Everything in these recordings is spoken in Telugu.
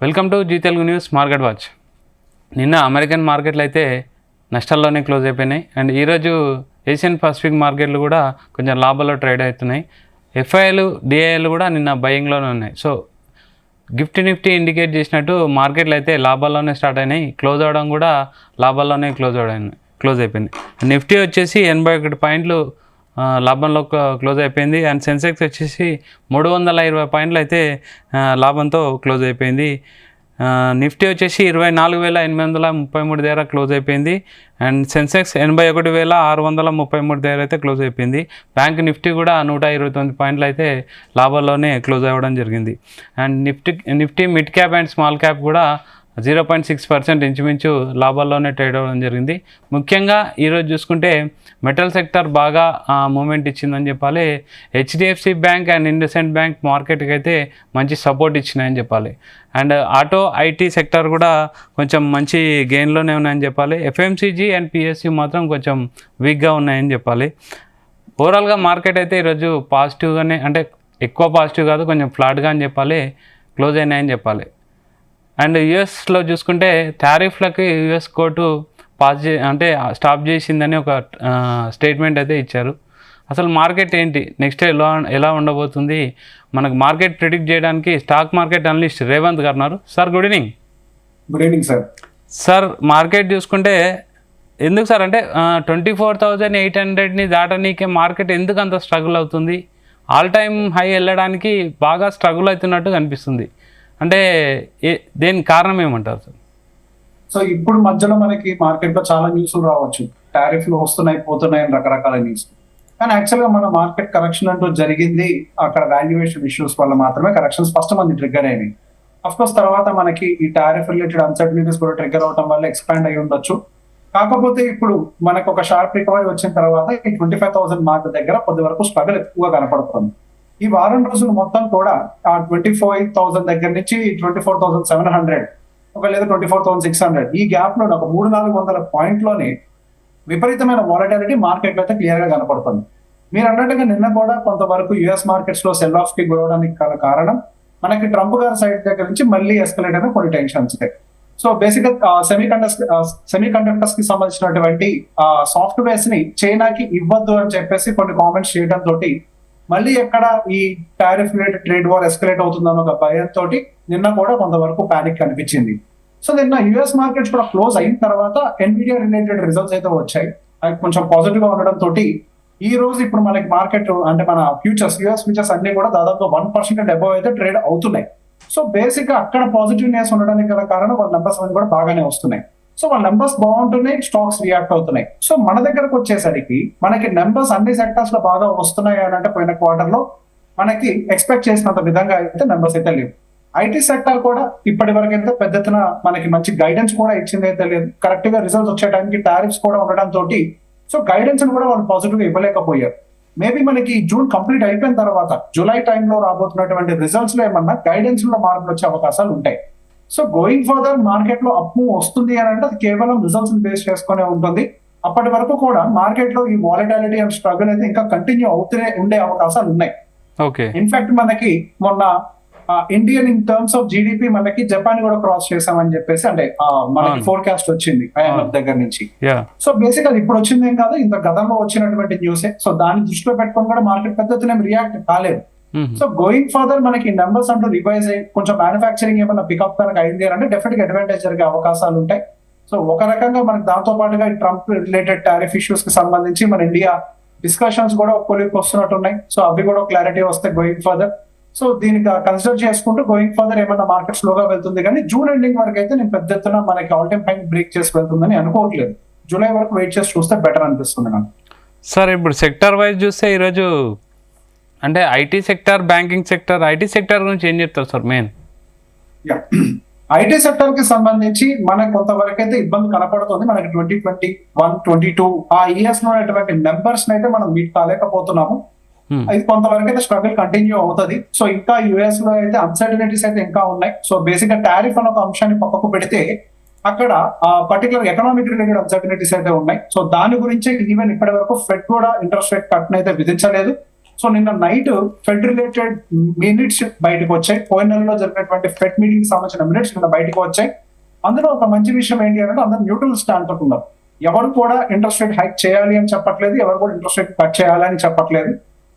Welcome to Zee Telugu news market watch. నిన్న అమెరికన్ మార్కెట్లు అయితే నష్టాల్లోనే క్లోజ్ అయిపోయినాయి. అండ్ ఈరోజు ఏషియన్ పసిఫిక్ మార్కెట్లు కూడా కొంచెం లాభాల్లో ట్రేడ్ అవుతున్నాయి. ఎఫ్ఐలు డిఐలు కూడా నిన్న బయింగ్లోనే ఉన్నాయి. సో నిఫ్టీ ఇండికేట్ చేసినట్టు మార్కెట్లు అయితే లాభాల్లోనే స్టార్ట్ అయినాయి. క్లోజ్ అవ్వడం కూడా లాభాల్లోనే క్లోజ్ అయిపోయింది. నిఫ్టీ వచ్చేసి 81 పాయింట్లు లాభంలో క్లోజ్ అయిపోయింది. అండ్ సెన్సెక్స్ వచ్చేసి 320 పాయింట్లు అయితే లాభంతో క్లోజ్ అయిపోయింది. నిఫ్టీ వచ్చేసి 24,833 దగ్గర క్లోజ్ అయిపోయింది. అండ్ సెన్సెక్స్ 81,633 దగ్గర అయితే క్లోజ్ అయిపోయింది. బ్యాంక్ నిఫ్టీ కూడా 129 పాయింట్లు అయితే లాభాల్లోనే క్లోజ్ అవ్వడం జరిగింది. And Nifty mid cap and small cap కూడా 0.6% ఇంచుమించు లాభాల్లోనే ట్రేడ్ అవ్వడం జరిగింది. ముఖ్యంగా ఈరోజు చూసుకుంటే మెటల్ సెక్టర్ బాగా మూమెంట్ ఇచ్చిందని చెప్పాలి. HDFC bank and IndusInd bank మార్కెట్కి అయితే మంచి సపోర్ట్ ఇచ్చినాయని చెప్పాలి. అండ్ ఆటో ఐటీ సెక్టర్ కూడా కొంచెం మంచి గెయిన్లోనే ఉన్నాయని చెప్పాలి. ఎఫ్ఎంసీజీ అండ్ పిఎస్సి మాత్రం కొంచెం వీక్గా ఉన్నాయని చెప్పాలి. ఓవరాల్గా మార్కెట్ అయితే ఈరోజు పాజిటివ్గానే, అంటే ఎక్కువ పాజిటివ్ కాదు, కొంచెం ఫ్లాట్గా అని చెప్పాలి, క్లోజ్ అయినాయని చెప్పాలి. అండ్ యుఎస్లో చూసుకుంటే టారిఫ్లకి యుఎస్ కోర్టు స్టాప్ చేసిందని ఒక స్టేట్మెంట్ అయితే ఇచ్చారు. అసలు మార్కెట్ ఏంటి, నెక్స్ట్ ఎలా ఉండబోతుంది, మనకు మార్కెట్ ప్రిడిక్ట్ చేయడానికి స్టాక్ మార్కెట్ అనలిస్ట్ రేవంత్ గారు ఉన్నారు. Sir good evening. Good evening sir. Sir market చూసుకుంటే ఎందుకు సార్ అంటే 24,800ని దాటనీకే మార్కెట్ ఎందుకు అంత స్ట్రగుల్ అవుతుంది? ఆల్ టైమ్ హై వెళ్ళడానికి బాగా స్ట్రగుల్ అవుతున్నట్టు కనిపిస్తుంది. అంటే దేనికి కారణం ఏమంటారు సార్? సో ఇప్పుడు మధ్యలో మనకి మార్కెట్లో చాలా న్యూస్లు రావచ్చు, టారిఫ్లు వస్తున్నాయి పోతున్నాయి అని రకరకాల న్యూస్. కానీ యాక్చువల్గా మన మార్కెట్ కరెక్షన్ అంటూ జరిగింది అక్కడ వాల్యుయేషన్ ఇష్యూస్ వల్ల మాత్రమే కరెక్షన్స్ ఫస్ట్ మంది ట్రిగ్గర్ అయినాయి. అఫ్కోర్స్ తర్వాత మనకి ఈ టారిఫ్ రిలేటెడ్ అన్సర్టనిటీస్ కూడా ట్రిగ్గర్ అవడం వల్ల ఎక్స్పాండ్ అయ్యి ఉండొచ్చు. కాకపోతే ఇప్పుడు మనకు ఒక షార్ప్ రికవరీ వచ్చిన తర్వాత ఈ 25,000 మార్క్ దగ్గర కొద్ది వరకు స్ట్రగుల్ ఎక్కువగా కనపడుతుంది. ఈ వారం రోజులు మొత్తం కూడా ఆ 25,000 దగ్గర నుంచి 24,700 ఒక లేదా 24,600 ఈ గ్యాప్ లో ఒక 300-400 పాయింట్లోనే విపరీతమైన వాలటాలిటీ మార్కెట్ లో అయితే క్లియర్ గా కనపడుతుంది. మీరు అన్నట్టుగా నిన్న కూడా కొంతవరకు యుఎస్ మార్కెట్స్ లో సెల్ ఆఫ్ కి గురవడానికి కారణం మనకి ట్రంప్ గారి సైడ్ దగ్గర నుంచి మళ్ళీ ఎస్కలేట్ అయిన కొన్ని టెన్షన్స్. సో బేసిక్ గా సెమీ కండక్టర్స్ కి సంబంధించినటువంటి సాఫ్ట్వేర్స్ ని చైనాకి ఇవ్వద్దు అని చెప్పేసి కొన్ని కామెంట్స్ చేయడం తోటి మళ్ళీ ఎక్కడ ఈ tariff related trade war escalate అవుతుందన్న ఒక భయంతో నిన్న కూడా కొంతవరకు ప్యానిక్ కనిపించింది. సో నిన్న యుఎస్ మార్కెట్స్ కూడా క్లోజ్ అయిన తర్వాత ఎన్విడియా రిలేటెడ్ రిజల్ట్స్ అయితే వచ్చాయి. అవి కొంచెం పాజిటివ్ గా ఉండడం తోటి ఈ రోజు ఇప్పుడు మనకి మార్కెట్ అంటే మన ఫ్యూచర్స్ యుఎస్ ఫ్యూచర్స్ అన్ని కూడా దాదాపు 1% అబవ్ అయితే ట్రేడ్ అవుతున్నాయి. సో బేసిక్ గా అక్కడ పాజిటివ్నెస్ ఉండడానికి గల కారణం వాళ్ళ నెంబర్స్ అన్ని కూడా బాగానే వస్తున్నాయి. సో వాళ్ళ నెంబర్స్ బాగుంటున్నాయి, స్టాక్స్ రియాక్ట్ అవుతున్నాయి. సో మన దగ్గరకు వచ్చేసరికి మనకి నెంబర్స్ అన్ని సెక్టర్స్ లో బాగా వస్తున్నాయి అని అంటే పోయిన క్వార్టర్ లో మనకి ఎక్స్పెక్ట్ చేసినంత విధంగా అయితే నెంబర్స్ అయితే లేవు. ఐటీ సెక్టర్ కూడా ఇప్పటి వరకు అయితే పెద్ద ఎత్తున మనకి మంచి గైడెన్స్ కూడా ఇచ్చింది అయితే లేదు. కరెక్ట్ గా రిజల్ట్స్ వచ్చే టైంకి టారిఫ్స్ కూడా ఉండడం తోటి సో గైడెన్స్ కూడా వాళ్ళు పాజిటివ్ గా ఇవ్వలేకపోయారు. మేబీ మనకి జూన్ కంప్లీట్ అయిపోయిన తర్వాత జూలై టైంలో రాబోతున్నటువంటి రిజల్ట్స్ లో ఏమన్నా గైడెన్స్ లో మార్పులు వచ్చే అవకాశాలు ఉంటాయి. సో గోయింగ్ ఫర్దర్ మార్కెట్ లో అప్ మూవ్ వస్తుంది అని అంటే అది కేవలం రిజల్ట్స్ బేస్ చేసుకునే ఉంటుంది. అప్పటి వరకు కూడా మార్కెట్ లో ఈ వాలటాలిటీ అండ్ స్ట్రగుల్ అయితే ఇంకా కంటిన్యూ అవుతూనే ఉండే అవకాశాలు ఉన్నాయి. ఓకే, ఇన్ఫాక్ట్ మనకి మొన్న Indian in terms of GDP మనకి జపాన్ కూడా క్రాస్ చేసామని చెప్పేసి అంటే మనకి ఫోర్కాస్ట్ వచ్చింది ఐఎంఎఫ్ దగ్గర నుంచి. సో బేసిక్ అది ఇప్పుడు వచ్చింది ఏం కాదు, ఇంత గతంలో వచ్చినటువంటి న్యూసే. సో దాన్ని దృష్టిలో పెట్టుకొని కూడా మార్కెట్ పెద్ద ఎత్తున రియాక్ట్ కాలేదు. సో గోయింగ్ ఫర్దర్ మనకి నెంబర్స్ అంటూ రివైజ్ అయ్యి కొంచెం మ్యానుఫాక్చరింగ్ ఏమైనా పికప్ కనుక అయింది అంటే డెఫినెట్ గా అడ్వాంటేజ్ జరిగే అవకాశాలు ఉంటాయి. సో ఒక రకంగా మనకి దాంతో పాటుగా ట్రంప్ రిలేటెడ్ టారిఫ్ ఇష్యూస్ కి సంబంధించి మన ఇండియా డిస్కషన్స్ కూడా కొలికి వస్తున్నట్టు ఉన్నాయి. సో అవి కూడా క్లారిటీ వస్తాయి గోయింగ్ ఫర్దర్. సో దీనికి కన్సిడర్ చేసుకుంటూ గోయింగ్ ఫర్దర్ ఏమైనా మార్కెట్ స్లోగా వెళ్తుంది, కానీ జూన్ ఎండింగ్ వరకు అయితే నేను పెద్ద ఎత్తున మనకి ఆల్ టైమ్ హై బ్రేక్ చేసి వెళ్తుందని అనుకోవట్లేదు. జూలై వరకు వెయిట్ చేసి చూస్తే బెటర్ అనిపిస్తుంది నాకు. సార్ ఇప్పుడు సెక్టర్ వైజ్ చూస్తే ఈరోజు అంటే IT sector, banking sector, IT sector గురించి ఏం చెప్తారు సార్ మెయిన్? ఐటీ సెక్టర్ కి సంబంధించి మనకు కొంతవరకు అయితే ఇబ్బంది కనపడుతుంది. మనకి 2021, 2022 ఆ ఇయర్స్ లో ఉన్నటువంటి నెంబర్స్ అయితే మనం మీట్ కాలేకపోతున్నాము. ఇది కొంతవరకు అయితే స్ట్రగుల్ కంటిన్యూ అవుతుంది. సో ఇంకా యుఎస్ లో అయితే అన్సర్టనిటీస్ అయితే ఇంకా ఉన్నాయి. సో బేసిక్ గా టారిఫ్ అనే ఒక అంశాన్ని పక్కకు పెడితే అక్కడ పర్టికులర్ ఎకనామిక్ రిలేటెడ్ అన్సర్టనిటీస్ అయితే ఉన్నాయి. సో దాని గురించి ఈవెన్ ఇప్పటి వరకు ఫెడ్ కూడా ఇంట్రెస్ట్ రేట్ కట్ అయితే విధించలేదు. సో నిన్న నైట్ ఫెడ్ రిలేటెడ్ మినిట్స్ బయటకు వచ్చాయి. పోయిన నెలలో జరిగినటువంటి ఫెడ్ మీటింగ్ సంబంధించిన మినిట్స్ నిన్న బయటకు వచ్చాయి. అందులో ఒక మంచి విషయం ఏంటి అంటే అందరూ న్యూట్రల్ స్టాండ్ తో ఉన్నారు. ఎవరు కూడా ఇంట్రెస్ట్ రేట్ హైక్ చేయాలి అని చెప్పట్లేదు, ఎవరు కూడా ఇంట్రెస్ట్ రేట్ కట్ చేయాలి అని చెప్పట్లేదు.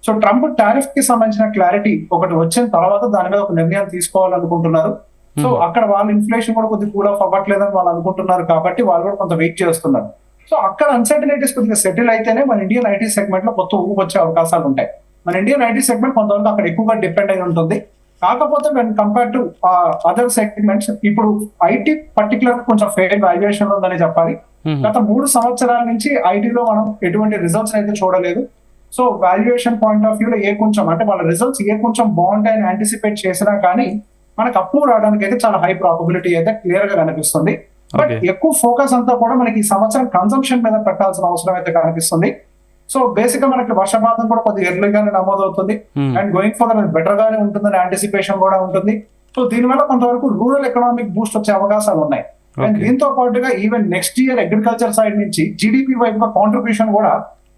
సో ట్రంప్ టారిఫ్ కి సంబంధించిన క్లారిటీ ఒకటి వచ్చిన తర్వాత దాని మీద ఒక నిర్ణయం తీసుకోవాలనుకుంటున్నారు. సో అక్కడ వాళ్ళ ఇన్ఫ్లేషన్ కూడా కొద్దిగా కూల్ ఆఫ్ అవ్వట్లేదని వాళ్ళు అనుకుంటున్నారు కాబట్టి వాళ్ళు కూడా కొంత వెయిట్ చేస్తున్నారు. సో అక్కడ అన్సర్టనిటీస్ కొద్దిగా సెటిల్ అయితేనే మన ఇండియన్ ఐటీ సెగ్మెంట్ లో కొత్త ఊపు వచ్చే అవకాశాలు ఉంటాయి. మన ఇండియన్ ఐటీ సెగ్మెంట్ కొంతవరకు అక్కడ ఎక్కువగా డిపెండ్ అయి ఉంటుంది. కాకపోతే when compare to other segments ఇప్పుడు ఐటీ పర్టికులర్ కొంచెం ఫెయిర్ వాల్యుయేషన్ ఉందని చెప్పాలి. గత 3 సంవత్సరాల నుంచి ఐటీలో మనం ఎటువంటి రిజల్ట్స్ అయితే చూడలేదు. సో వాల్యుయేషన్ పాయింట్ ఆఫ్ వ్యూలో కొంచెం అంటే వాళ్ళ రిజల్ట్స్ కొంచెం బాగుంటాయని యాంటిసిపేట్ చేసినా కానీ మనకు అప్రూవ్ రావడానికి అయితే చాలా హై ప్రాబబిలిటీ అయితే క్లియర్ గా కనిపిస్తుంది. బట్ ఎక్కువ ఫోకస్ అంతా కూడా మనకి ఈ సంవత్సరం కన్సంప్షన్ మీద పెట్టాల్సిన అవసరం అయితే కనిపిస్తుంది. సో బేసిక్ గా మనకి వర్షపాతం కూడా కొద్దిగా ఎర్లీగానే నమోదవుతుంది అండ్ గోయింగ్ ఫర్దర్ బెటర్ గానే ఉంటుందని యాంటిసిపేషన్ కూడా ఉంటుంది. సో దీనివల్ల కొంతవరకు రూరల్ ఎకనామిక్ బూస్ట్ వచ్చే అవకాశాలు ఉన్నాయి. అండ్ దీంతో పాటుగా even next year agriculture side నుంచి జీడిపి వైపుగా కాంట్రిబ్యూషన్ కూడా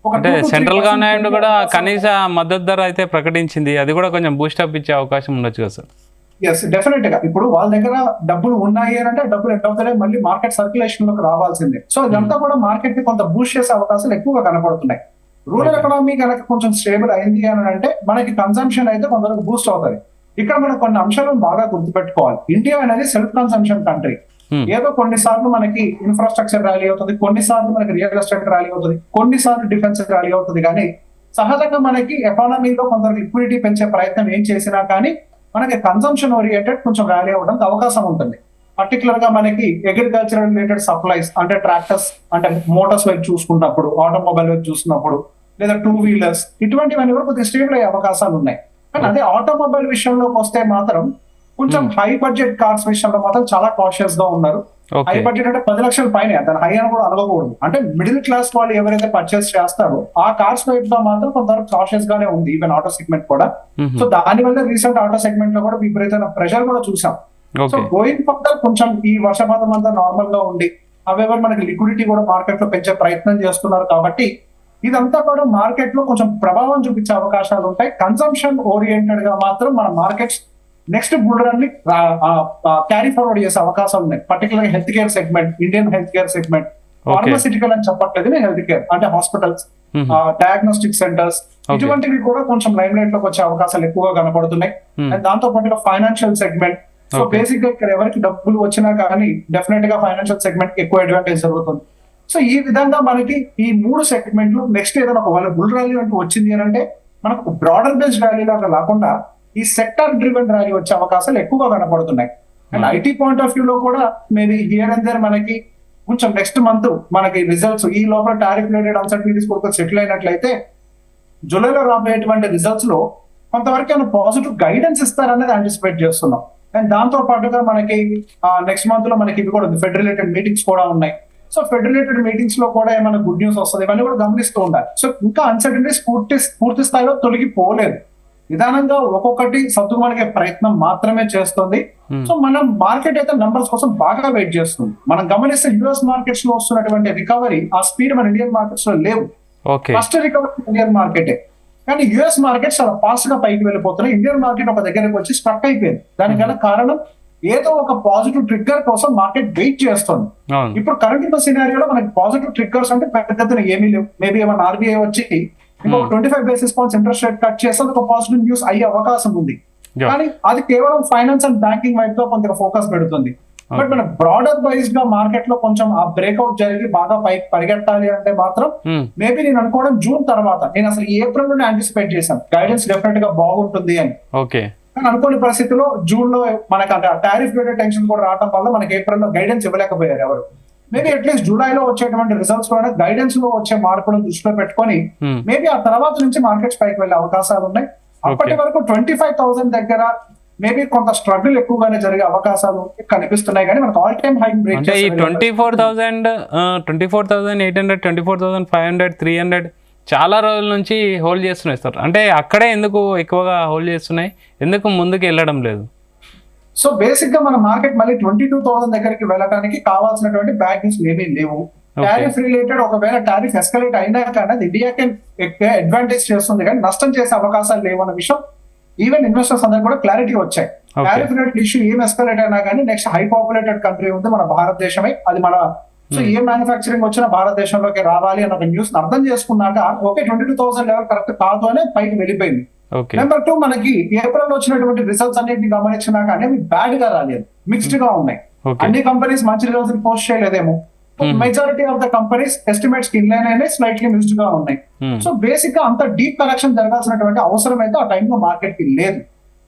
అంటే సెంట్రల్ గవర్నమెంట్ కూడా కనీస మద్దతు ధర అయితే ప్రకటించింది. అది కూడా కొంచెం బూస్టప్ ఇచ్చే అవకాశం ఉండొచ్చు కదా సార్? ఎస్ డెఫినెట్ గా ఇప్పుడు వాళ్ళ దగ్గర డబ్బులు ఉన్నాయి అని అంటే డబ్బులు ఎంత అవుతాయి మళ్ళీ మార్కెట్ సర్క్యులేషన్ లోకి రావాల్సిందే. సో ఇదంతా కూడా మార్కెట్ ని కొంత బూస్ట్ చేసే అవకాశాలు ఎక్కువగా కనపడుతున్నాయి. రూరల్ ఎకనామీ కనుక కొంచెం స్టేబుల్ అయింది అని అంటే మనకి కన్సంప్షన్ అయితే కొంతవరకు బూస్ట్ అవుతుంది. ఇక్కడ మనం కొన్ని అంశాలను బాగా గుర్తుపెట్టుకోవాలి. ఇండియా అనేది సెల్ఫ్ కన్సంప్షన్ కంట్రీ. ఏదో కొన్నిసార్లు మనకి ఇన్ఫ్రాస్ట్రక్చర్ ర్యాలీ అవుతుంది, కొన్నిసార్లు మనకి రియల్ ఎస్టేట్ ర్యాలీ అవుతుంది, కొన్నిసార్లు డిఫెన్స్ ర్యాలీ అవుతుంది. కానీ సహజంగా మనకి ఎకానమీలో కొంత లిక్విడిటీ పెంచే ప్రయత్నం ఏం చేసినా కానీ మనకి కన్సంప్షన్ ఓరియంటెడ్ కొంచెం ర్యాలీ అవ్వడానికి అవకాశం ఉంటుంది. పర్టికులర్ గా మనకి అగ్రికల్చర్ రిలేటెడ్ సప్లైస్ అంటే ట్రాక్టర్స్ అంటే మోటార్స్ వైపు చూసుకున్నప్పుడు, ఆటోమొబైల్ వైపు చూసినప్పుడు, లేదా 2 వీలర్స్ ఇటువంటివన్నీ కూడా కొద్దిగా స్టేబుల్ అయ్యే అవకాశాలు ఉన్నాయి. కానీ అదే ఆటోమొబైల్ విషయంలోకి వస్తే మాత్రం కొంచెం హై బడ్జెట్ కార్స్ విషయంలో మాత్రం చాలా కాషియస్ గా ఉన్నారు. హై బడ్జెట్ అంటే 10 లక్షల పైన, దాని హై అని కూడా అనకూడదు. అంటే మిడిల్ క్లాస్ వాళ్ళు ఎవరైతే పర్చేస్ చేస్తారో ఆ కార్స్ వైపు గా మాత్రం కొంతవరకు కాషియస్ గానే ఉంది ఈవెన్ ఆటో సెగ్మెంట్ కూడా. సో దాని వల్ల రీసెంట్ ఆటో సెగ్మెంట్ లో కూడా విపరీతమైన ప్రెషర్ కూడా చూసాం. సో గోయింగ్ ఫర్దర్ కొంచెం ఈ వర్షపాతం అంతా నార్మల్ గా ఉండి అవేవర్ మనకి లిక్విడిటీ కూడా మార్కెట్ లో పెంచే ప్రయత్నం చేస్తున్నారు. కాబట్టి ఇదంతా కూడా మార్కెట్ లో కొంచెం ప్రభావం చూపించే అవకాశాలు ఉంటాయి. కన్సంప్షన్ ఓరియంటెడ్ గా మాత్రం మన మార్కెట్స్ నెక్స్ట్ బుల్ రన్ ని క్యారీ ఫార్వర్డ్ చేసే అవకాశాలు ఉన్నాయి. పర్టికులర్ గా health care segment, Indian health care segment, pharmaceutical అని చెప్పట్లేదు, హెల్త్ కేర్ అంటే హాస్పిటల్స్, డయాగ్నోస్టిక్ సెంటర్స్ ఇటువంటివి కూడా కొంచెం లైమ్ లైట్ లోకి వచ్చే అవకాశాలు ఎక్కువగా కనపడుతున్నాయి. అండ్ దాంతో పాటుగా ఫైనాన్షియల్ సెగ్మెంట్. సో బేసిక్ గా ఇక్కడ ఎవరికి డబ్బులు వచ్చినా కానీ డెఫినెట్ గా ఫైనాన్షియల్ సెగ్మెంట్ కి ఎక్కువ అడ్వాంటేజ్ జరుగుతుంది. సో ఈ విధంగా మనకి ఈ 3 సెగ్మెంట్లు నెక్స్ట్ ఏదైనా ఒకవేళ బుల్ ర్యాలీ అంటూ వచ్చింది అని అంటే మనకు బ్రాడర్ బేస్డ్ ర్యాలీ లాగా కాకుండా ఈ సెక్టర్ డ్రివెన్ ర్యాలీ వచ్చే అవకాశాలు ఎక్కువగా కనపడుతున్నాయి. And IT point of view లో కూడా మేబీ హియర్ అండ్ దేర్ మనకి కొంచెం నెక్స్ట్ మంత్ మనకి రిజల్ట్స్ ఈ లోపల టారిఫ్ రిలేటెడ్ అన్సర్టనిటీస్ కూడా సెటిల్ అయినట్లయితే జూలైలో రాబోయేటువంటి రిజల్ట్స్ లో కొంతవరకు ఏమైనా పాజిటివ్ గైడెన్స్ ఇస్తారనేది యాంటిసిపేట్ చేస్తున్నాం. అండ్ దాంతో పాటుగా మనకి నెక్స్ట్ మంత్ లో మనకి ఇవి కూడా ఫెడ్ రిలేటెడ్ మీటింగ్స్ కూడా ఉన్నాయి. సో ఫెడ్ రిలేటెడ్ మీటింగ్స్ లో కూడా ఏమైనా గుడ్ న్యూస్ వస్తుంది, ఇవన్నీ కూడా గమనిస్తూ ఉండాలి. సో ఇంకా అన్సర్టనిటీస్ పూర్తి స్థాయిలో తొలగిపోలేదు. నిదానంగా ఒక్కొక్కటి సర్దుమణిగే ప్రయత్నం మాత్రమే చేస్తుంది. సో మనం మార్కెట్ అయితే నంబర్స్ కోసం బాగా వెయిట్ చేస్తుంది. మనం గమనిస్తే యుఎస్ మార్కెట్స్ లో వస్తున్నటువంటి రికవరీ ఆ స్పీడ్ మన ఇండియన్ మార్కెట్స్ లో లేవు. ఫస్ట్ రికవరీ ఇండియన్ మార్కెటే, కానీ యుఎస్ మార్కెట్స్ చాలా ఫాస్ట్ గా పైకి వెళ్ళిపోతున్నాయి. ఇండియన్ మార్కెట్ ఒక దగ్గరకు వచ్చి స్ట్రక్ అయిపోయింది. దానికి గల కారణం ఏదో ఒక పాజిటివ్ ట్రిగ్గర్ కోసం మార్కెట్ వెయిట్ చేస్తుంది. ఇప్పుడు కరెంట్ ఉన్న సినారియోలో మనకి పాజిటివ్ ట్రిగ్గర్స్ అంటే పెద్ద ఏమీ లేవు. మేబీ ఏమైనా ఆర్బీఐ వచ్చి ఇంకొక 25 basis points interest rate cut చేస్తే ఒక పాజిటివ్ న్యూస్ అయ్యే అవకాశం ఉంది. కానీ అది కేవలం ఫైనాన్స్ అండ్ బ్యాంకింగ్ వైపు కొంత ఫోకస్ పెడుతుంది. బట్ మన బ్రాడర్ వైజ్ గా మార్కెట్ లో కొంచెం ఆ బ్రేక్అవుట్ జరిగి బాగా పైకి పరిగెట్టాలి అంటే మాత్రం మేబీ నేను అనుకోవడం జూన్ తర్వాత, నేను అసలు ఏప్రిల్ లోనే యాంటిసిపేట్ చేశాను గైడెన్స్ డెఫినెట్ గా బాగుంటుంది అని. కానీ అనుకోని పరిస్థితుల్లో జూన్ లో మనకి అంటే టారిఫ్ రిలేటెడ్ టెన్షన్ కూడా రావడం వల్ల మనకి ఏప్రిల్ లో గైడెన్స్ ఇవ్వలేకపోయారు ఎవరు. మేబీ అట్లీస్ట్ జూలైలో వచ్చేటువంటి రిజల్ట్స్ కూడా గైడెన్స్ లో వచ్చే మార్పులను దృష్టిలో పెట్టుకొని మేబీ ఆ తర్వాత నుంచి మార్కెట్స్ పైకి వెళ్లే అవకాశాలు ఉన్నాయి. అప్పటి వరకు 25,000 దగ్గర మేబీ కొంత స్ట్రగుల్ ఎక్కువగానే జరిగే అవకాశాలు కనిపిస్తున్నాయి. కానీ మనకు ఆల్ టైమ్ హై బ్రేక్ అంటే ఈ 24,800, 24,500, 300 చాలా రోజుల నుంచి హోల్డ్ చేస్తున్నాయి సార్. అంటే అక్కడే ఎందుకు ఎక్కువగా హోల్డ్ చేస్తున్నాయి, ఎందుకు ముందుకు వెళ్ళడం లేదు? సో బేసిక్ గా మన మార్కెట్ మళ్ళీ 22,000 దగ్గరికి వెళ్ళడానికి కావాల్సినటువంటి బ్యాడ్ న్యూస్ ఏమీ లేవు. టారిఫ్ రిలేటెడ్ ఒకవేళ టారిఫ్ ఎస్కలేట్ అయినా కానీ అది ఇండియాకి అడ్వాంటేజ్ చేస్తుంది కానీ నష్టం చేసే అవకాశాలు లేవన్న విషయం ఈవెన్ ఇన్వెస్టర్స్ అందరూ కూడా క్లారిటీ వచ్చాయి. టారిఫ్ రిలేటెడ్ ఇష్యూ ఏం ఎస్కలేట్ అయినా కానీ నెక్స్ట్ హై పాపులేటెడ్ కంట్రీ ఉంది మన భారతదేశమే, అది మన సో ఏ మ్యానుఫాక్చరింగ్ వచ్చినా భారతదేశంలోకి రావాలి అన్న ఒక న్యూస్ అర్థం చేసుకున్నాక ఓకే 22,000 లెవెల్ కరెక్ట్ కాదు అని పైకి వెళ్ళిపోయింది. నెంబర్ 2 మనకి ఏప్రిల్ వచ్చినటువంటి రిజల్ట్స్ అన్నింటిని గమనించినా కానీ అవి బ్యాడ్ గా రాలేదు, మిక్స్డ్ గా ఉన్నాయి. అన్ని కంపెనీస్ మంచి రిజల్ట్స్ పోస్ట్ చేయలేదేమో, majority of the companies estimates కి ఇన్లైన్ అయినాయి, స్లైట్లీ మిస్డ్ గా ఉన్నాయి. సో బేసిక్ గా అంత డీప్ కరెక్షన్ జరగాల్సినటువంటి అవసరం అయితే ఆ టైంలో మార్కెట్ కి లేదు.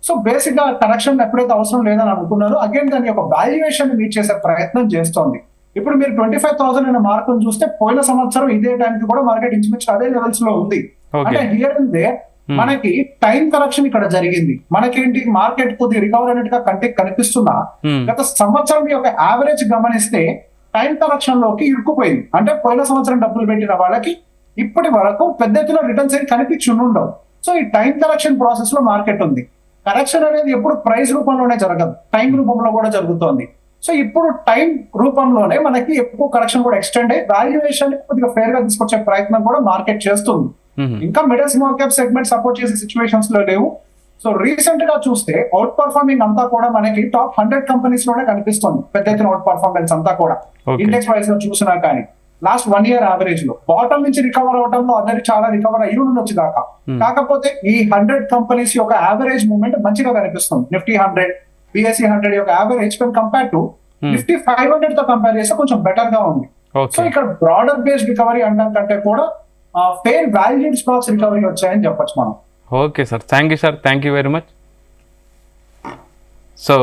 సో బేసిక్ గా కరెక్షన్ ఎప్పుడైతే అవసరం లేదని అనుకున్నారో అగైన్ దాని యొక్క వాల్యుయేషన్ మీట్ చేసే ప్రయత్నం చేస్తోంది. ఇప్పుడు మీరు 25,000 అనే మార్కును చూస్తే పోయిన సంవత్సరం ఇదే టైంకి కూడా మార్కెట్ ఇంచుమించు అదే లెవెల్స్ లో ఉంది. అంటే హియర్ అండ్ దేర్ మనకి టైం కరెక్షన్ ఇక్కడ జరిగింది. మనకేంటి మార్కెట్ కొద్దిగా రికవర్ అయినట్టుగా కంటికి కనిపిస్తున్నా గత సంవత్సరం యొక్క యావరేజ్ గమనిస్తే టైం కరెక్షన్ లోకి ఇరుక్కుపోయింది. అంటే పోయిన సంవత్సరం డబ్బులు పెట్టిన వాళ్ళకి ఇప్పటి వరకు పెద్ద ఎత్తున రిటర్న్స్ ఏం కనిపించుండవు. సో ఈ టైం కరెక్షన్ ప్రాసెస్ లో మార్కెట్ ఉంది. కరెక్షన్ అనేది ఎప్పుడు ప్రైస్ రూపంలోనే జరగదు, టైం రూపంలో కూడా జరుగుతోంది. సో ఇప్పుడు టైం రూపంలోనే మనకి ఎక్కువ కరెక్షన్ కూడా ఎక్స్టెండ్ అయ్యి వాల్యుయేషన్ కొద్దిగా ఫేర్ గా తీసుకొచ్చే ప్రయత్నం కూడా మార్కెట్ చేస్తుంది. ఇంకా middle small cap segment support చేసే సిచ్యువేషన్స్ లో లేవు. సో రీసెంట్ గా చూస్తే అవుట్ పర్ఫార్మింగ్ అంతా కూడా మనకి టాప్ 100 కంపెనీస్ లోనే కనిపిస్తుంది. పెద్ద ఎత్తున అవుట్ పర్ఫార్మెన్స్ అంతా కూడా ఇండెక్స్ వైజ్ లో చూసినా కానీ లాస్ట్ 1 year యావరేజ్ లో బాటమ్ నుంచి రికవర్ అవడంలో అందరికి చాలా రికవర్ అయ్యి ఉండొచ్చు దాకా. కాకపోతే ఈ 100 కంపెనీస్ యొక్క యావరేజ్ మూవ్మెంట్ మంచిగా కనిపిస్తుంది. నిఫ్టీ 100, BSE 100 యొక్క యావరేజ్ కంపేర్ టు నిఫ్టీ 500 తో కంపేర్ చేస్తే కొంచెం బెటర్ గా ఉంది. సో ఇక్కడ బ్రాడర్ బేస్డ్ రికవరీ అనడం కంటే కూడా ఫేర్ వాల్యూడ్ స్టాక్స్ రికవరీ వచ్చాయని చెప్పొచ్చు మనం. Okay sir, thank you sir, thank you very much. So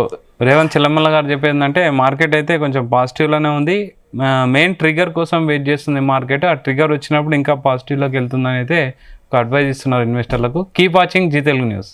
Revanth Chillamalla garu చెప్పేందంటే మార్కెట్ అయితే కొంచెం పాజిటివ్లోనే ఉంది. మెయిన్ ట్రిగర్ కోసం వెయిట్ చేస్తుంది మార్కెట్. ఆ ట్రిగర్ వచ్చినప్పుడు ఇంకా పాజిటివ్లోకి వెళ్తుందని అయితే ఒక అడ్వైజ్ ఇస్తున్నారు ఇన్వెస్టర్లకు. Keep watching Zee Telugu news.